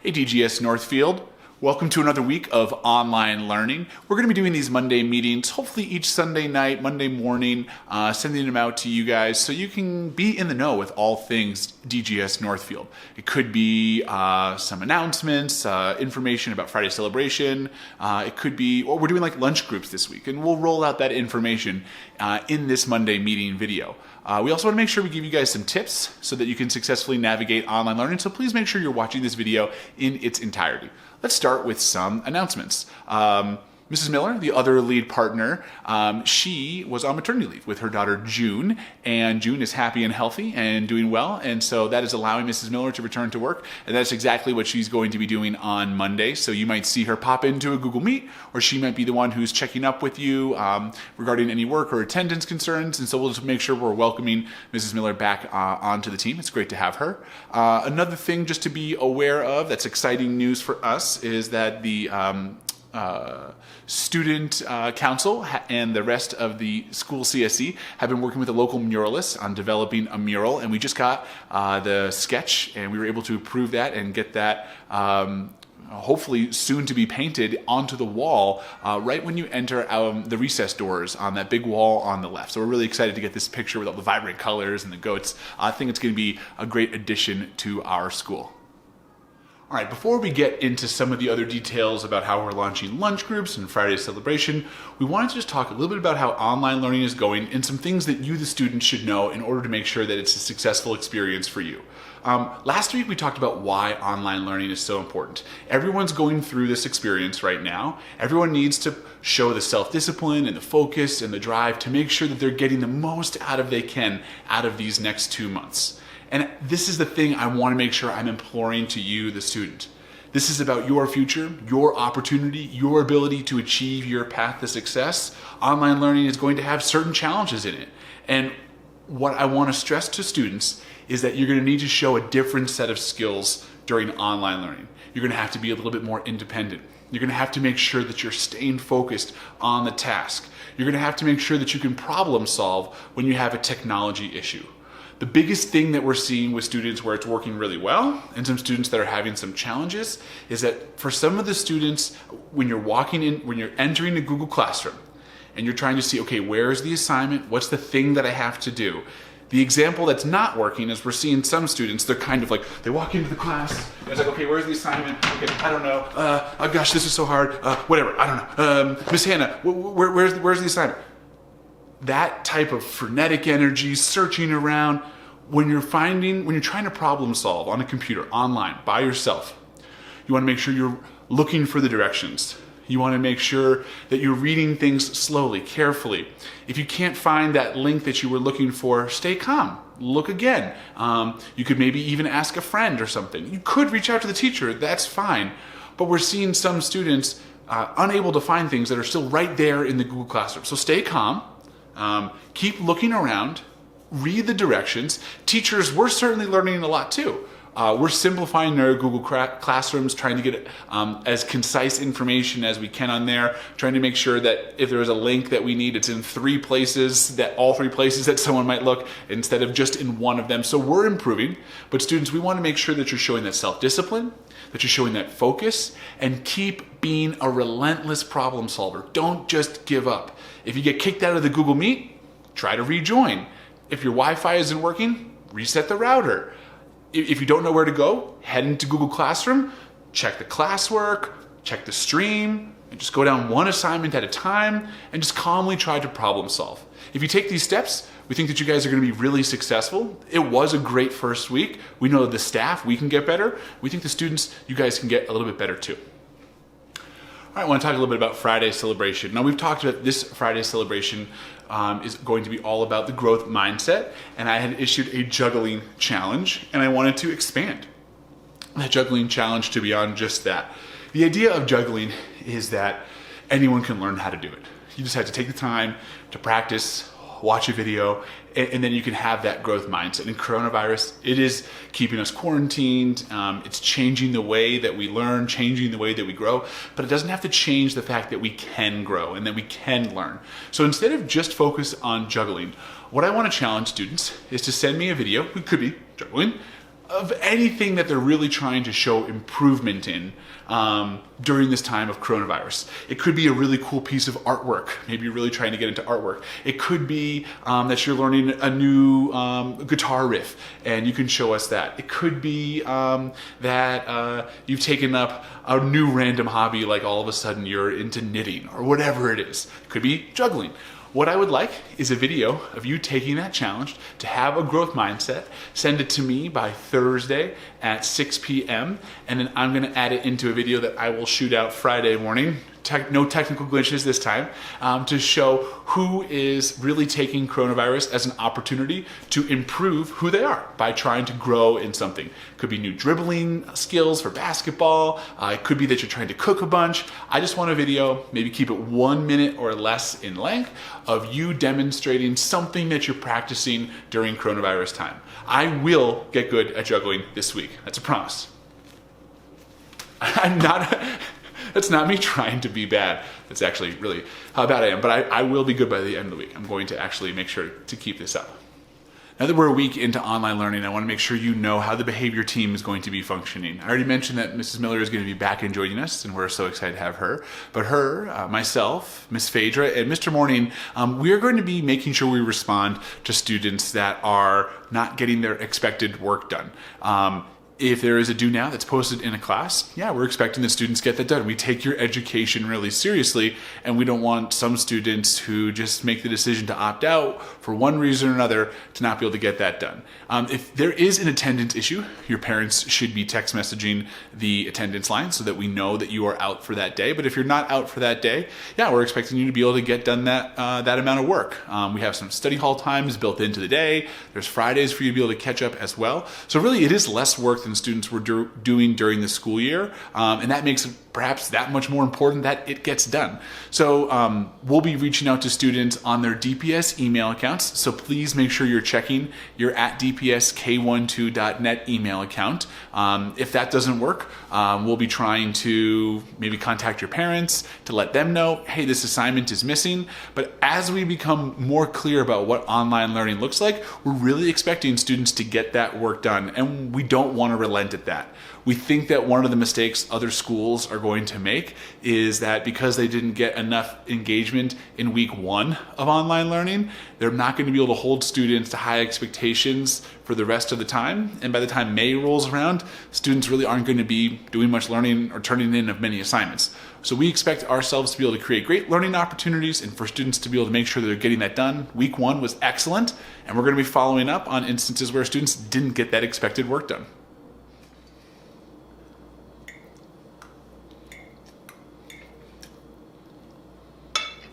Hey DGS Northfield, welcome to another week of online learning. We're going to be doing these Monday meetings, hopefully each Sunday night, Monday morning, sending them out to you guys so you can be in the know with all things DGS Northfield. It could be some announcements, information about Friday celebration. It could be, or we're doing like lunch groups this week, and we'll roll out that information in this Monday meeting video. We also want to make sure we give you guys some tips so that you can successfully navigate online learning, so please make sure you're watching this video in its entirety. Let's start with some announcements. Mrs. Miller, the other lead partner, she was on maternity leave with her daughter June, and June is happy and healthy and doing well, and so that is allowing Mrs. Miller to return to work, and that's exactly what she's going to be doing on Monday. So you might see her pop into a Google Meet, or she might be the one who's checking up with you regarding any work or attendance concerns, and so we'll just make sure we're welcoming Mrs. Miller back onto the team. It's great to have her. Another thing just to be aware of that's exciting news for us is that the student council and the rest of the school CSE have been working with a local muralist on developing a mural, and we just got the sketch and we were able to approve that and get that hopefully soon to be painted onto the wall right when you enter the recess doors on that big wall on the left. So we're really excited to get this picture with all the vibrant colors and the goats. I think it's going to be a great addition to our school. All right, before we get into some of the other details about how we're launching lunch groups and Friday celebration, we wanted to just talk a little bit about how online learning is going and some things that you, the student, should know in order to make sure that it's a successful experience for you. Last week we talked about why online learning is so important. Everyone's going through this experience right now. Everyone needs to show the self-discipline and the focus and the drive to make sure that they're getting the most they can out of these next 2 months. And this is the thing I want to make sure I'm imploring to you, the student. This is about your future, your opportunity, your ability to achieve your path to success. Online learning is going to have certain challenges in it. And what I want to stress to students is that you're going to need to show a different set of skills during online learning. You're going to have to be a little bit more independent. You're going to have to make sure that you're staying focused on the task. You're going to have to make sure that you can problem solve when you have a technology issue. The biggest thing that we're seeing with students where it's working really well and some students that are having some challenges is that for some of the students, when you're entering a Google Classroom and you're trying to see, okay, where's the assignment? What's the thing that I have to do? The example that's not working is we're seeing some students, they're kind of like, they walk into the class, and it's like, okay, where's the assignment? Okay, I don't know. Oh gosh, this is so hard. Whatever, I don't know. Miss Hannah, where's the assignment? That type of frenetic energy, searching around, when you're trying to problem solve on a computer, online, by yourself, you want to make sure you're looking for the directions. You want to make sure that you're reading things slowly, carefully. If you can't find that link that you were looking for, stay calm. Look again. You could maybe even ask a friend or something. You could reach out to the teacher, that's fine. But we're seeing some students unable to find things that are still right there in the Google Classroom. So stay calm. Keep looking around, read the directions. Teachers, we're certainly learning a lot too. We're simplifying our Google Classrooms, trying to get as concise information as we can on there, trying to make sure that if there is a link that we need, it's in all three places that someone might look instead of just in one of them. So we're improving, but students, we want to make sure that you're showing that self-discipline, that you're showing that focus, and keep being a relentless problem solver. Don't just give up. If you get kicked out of the Google Meet, try to rejoin. If your Wi-Fi isn't working, reset the router. If you don't know where to go, head into Google Classroom, check the classwork, check the stream, and just go down one assignment at a time and just calmly try to problem solve. If you take these steps, we think that you guys are going to be really successful. It was a great first week. We know the staff, we can get better. We think the students, you guys can get a little bit better too. All right, I want to talk a little bit about Friday celebration. Now, we've talked about this Friday celebration is going to be all about the growth mindset, and I had issued a juggling challenge, and I wanted to expand that juggling challenge to beyond just that. The idea of juggling is that anyone can learn how to do it. You just have to take the time to practice, watch a video, and then you can have that growth mindset. And coronavirus, it is keeping us quarantined. It's changing the way that we learn, changing the way that we grow, but it doesn't have to change the fact that we can grow and that we can learn. So instead of just focus on juggling, what I want to challenge students is to send me a video, it could be juggling, of anything that they're really trying to show improvement in during this time of coronavirus. It could be a really cool piece of artwork. Maybe you're really trying to get into artwork. It could be that you're learning a new guitar riff and you can show us that. It could be that you've taken up a new random hobby, like all of a sudden you're into knitting or whatever it is. It could be juggling. What I would like is a video of you taking that challenge to have a growth mindset. Send it to me by Thursday at 6 p.m. and then I'm going to add it into a video that I will shoot out Friday morning. No technical glitches this time, to show who is really taking coronavirus as an opportunity to improve who they are by trying to grow in something. Could be new dribbling skills for basketball. It could be that you're trying to cook a bunch. I just want a video, maybe keep it 1 minute or less in length, of you demonstrating something that you're practicing during coronavirus time. I will get good at juggling this week. That's a promise. I'm not... That's not me trying to be bad. That's actually really how bad I am. But I will be good by the end of the week. I'm going to actually make sure to keep this up. Now that we're a week into online learning, I want to make sure you know how the behavior team is going to be functioning. I already mentioned that Mrs. Miller is going to be back and joining us, and we're so excited to have her. But her, myself, Miss Phaedra, and Mr. Morning, we are going to be making sure we respond to students that are not getting their expected work done. If there is a due now that's posted in a class, yeah, we're expecting the students get that done. We take your education really seriously, and we don't want some students who just make the decision to opt out for one reason or another to not be able to get that done. If there is an attendance issue, your parents should be text messaging the attendance line so that we know that you are out for that day. But if you're not out for that day, yeah, we're expecting you to be able to get done that amount of work. We have some study hall times built into the day. There's Fridays for you to be able to catch up as well. So really, it is less work than students were doing during the school year, and that makes it perhaps that much more important that it gets done. So we'll be reaching out to students on their DPS email accounts, so please make sure you're checking your @dpsk12.net email account. If that doesn't work, we'll be trying to maybe contact your parents to let them know, hey, this assignment is missing. But as we become more clear about what online learning looks like, we're really expecting students to get that work done, and we don't want to relent at that. We think that one of the mistakes other schools are going to make is that because they didn't get enough engagement in week 1 of online learning, they're not going to be able to hold students to high expectations for the rest of the time. And by the time May rolls around, students really aren't going to be doing much learning or turning in of many assignments. So we expect ourselves to be able to create great learning opportunities and for students to be able to make sure that they're getting that done. Week 1 was excellent, and we're going to be following up on instances where students didn't get that expected work done.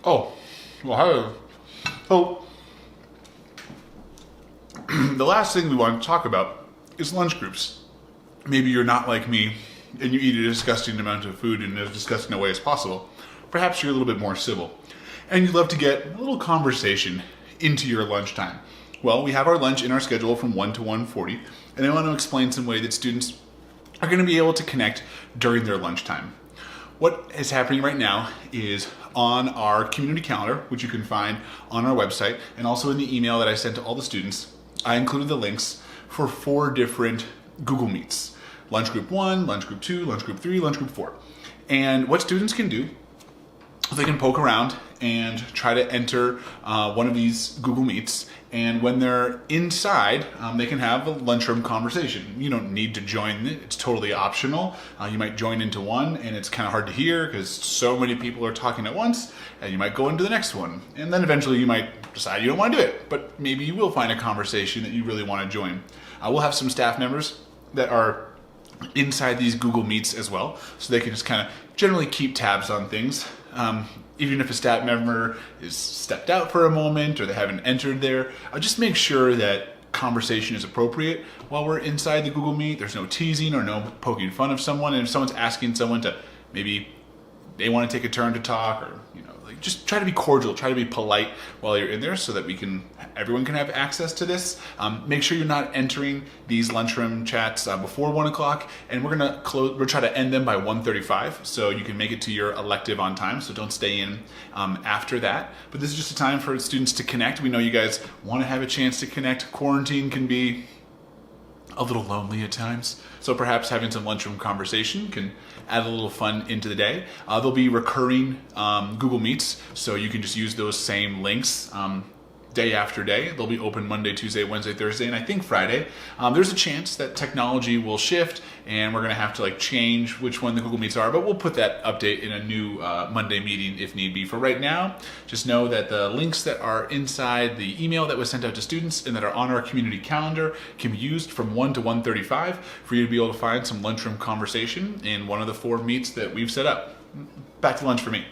Oh, well, the last thing we want to talk about is lunch groups. Maybe you're not like me and you eat a disgusting amount of food in as disgusting a way as possible. Perhaps you're a little bit more civil and you'd love to get a little conversation into your lunchtime. Well, we have our lunch in our schedule from 1 to 1:40, and I want to explain some way that students are going to be able to connect during their lunchtime. What is happening right now is on our community calendar, which you can find on our website, and also in the email that I sent to all the students, I included the links for 4 different Google Meets. Lunch Group 1, Lunch Group 2, Lunch Group 3, Lunch Group 4. And what students can do, they can poke around and try to enter one of these Google Meets, and when they're inside, they can have a lunchroom conversation. You don't need to join it, it's totally optional. You might join into one and it's kind of hard to hear because so many people are talking at once, and you might go into the next one. And then eventually you might decide you don't want to do it, but maybe you will find a conversation that you really want to join. We'll have some staff members that are inside these Google Meets as well, so they can just kind of generally keep tabs on things. Even if a staff member is stepped out for a moment or they haven't entered there, just make sure that conversation is appropriate while we're inside the Google Meet. There's no teasing or no poking fun of someone, and if someone's asking someone to maybe they want to take a turn to talk, or just try to be cordial, try to be polite while you're in there so that everyone can have access to this. Make sure you're not entering these lunchroom chats before 1 o'clock, and we're try to end them by 1:35 so you can make it to your elective on time, so don't stay in after that. But this is just a time for students to connect. We know you guys want to have a chance to connect. Quarantine can be a little lonely at times. So perhaps having some lunchroom conversation can add a little fun into the day. There'll be recurring Google Meets, so you can just use those same links day after day. They'll be open Monday, Tuesday, Wednesday, Thursday, and I think Friday. There's a chance that technology will shift and we're going to have to change which one the Google Meets are, but we'll put that update in a new Monday meeting if need be. For right now, just know that the links that are inside the email that was sent out to students and that are on our community calendar can be used from 1 to 1:35 for you to be able to find some lunchroom conversation in one of the 4 meets that we've set up. Back to lunch for me.